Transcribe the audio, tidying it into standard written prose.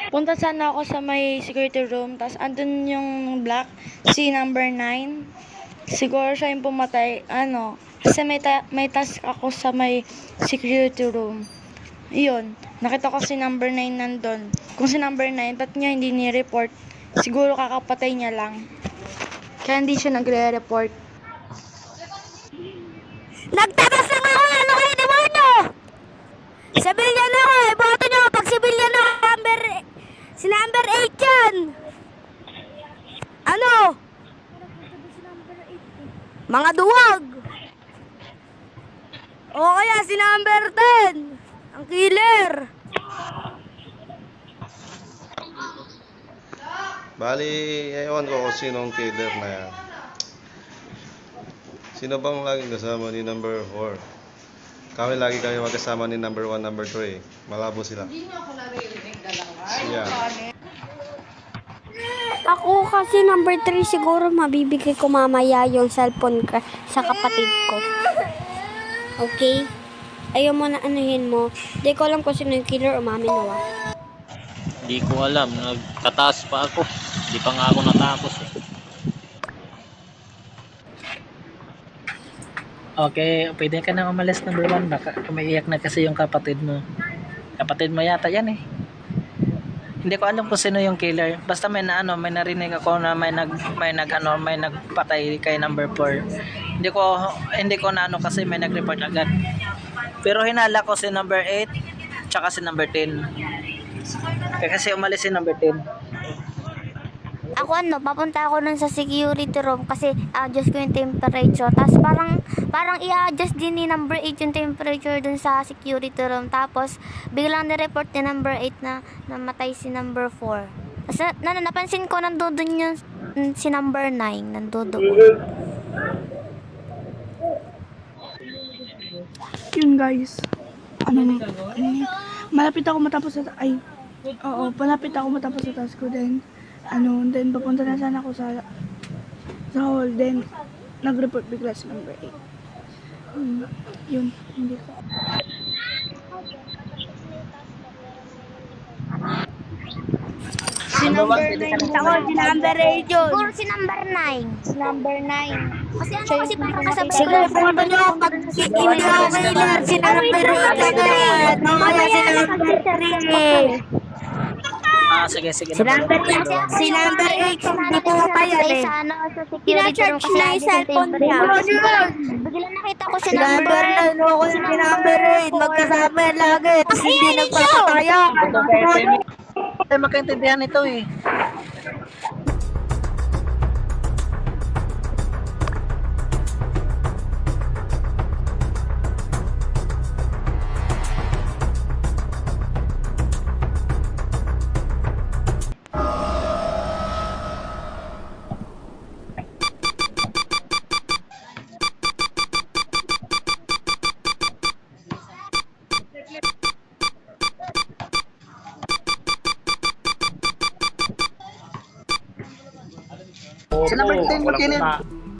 Punta sana ako sa may security room, tapos andun yung black, si number 9. Siguro siya yung pumatay, kasi may task ako sa may security room. Iyon, nakita ko si number 9 nandun. Kung si number 9, ba't niya hindi ni-report? Siguro kakapatay niya lang. Kaya hindi siya nagre-report. Nagtatas lang ako, ano kayo demonyo? Civilian ako eh, boto nyo pag civilian ako, si number 8 yan. Ano? Mga duwag. O kaya si number 10, ang killer. Bali, ewan ko kung sinong killer na yan. Sino bang laging kasama ni number 4? Kami lagi magkasama ni number 1, number 3. Malabo sila. Hindi niyo ako naririnig dalawa. Siya. Ako kasi number 3 siguro mabibigay ko mamaya yung cellphone ka sa kapatid ko. Okay? Ayaw mo na anuhin mo. Di ko alam kung sino yung killer, umamin na. Hindi ko alam, nagtataas pa ako. Hindi pa nga ako natapos. Okay, pwede ka na umalis number 1. Baka umiiyak na kasi yung kapatid mo. Kapatid mo yata yan eh. Hindi ko alam kung sino yung killer. Basta may narinig ako na may nagpatay kay number 4. Hindi ko na kasi may nag-report agad. Pero hinala ko si number 8 tsaka si number 10. Kasi umalis si number 10. Ako papunta ako nun sa security room kasi adjust ko yung temperature. Tapos parang i-adjust din ni number 8 yung temperature dun sa security room. Tapos biglang ni-report ni number 8 na namatay si number 4. Kasi napansin ko nandun yung si number 9 nandun. Yun guys. Malapit ako matapos sa malapit ako matapos sa task ko then then papunta na sana ako sa hall, then nag-report bigla si number 8. Yun, hindi ko. Si number 9. Ako, si number 8 yun. Siguro si number 9. Si number 9. Kasi kasi pinakasabay ko lang po nyo pag email ako kayo si number 8 agad. Mamaya si number 3. Sige. Si number 8, hindi po tayo eh. Kina-charge na yung cellphone niya. Bigla nakita ko si Si number 9, ako si number 8. Magkasama yan lagi. Tapos hindi nagpapataya. Ay, makaintindihan ito eh. Sa number 10 mo, Kenneth.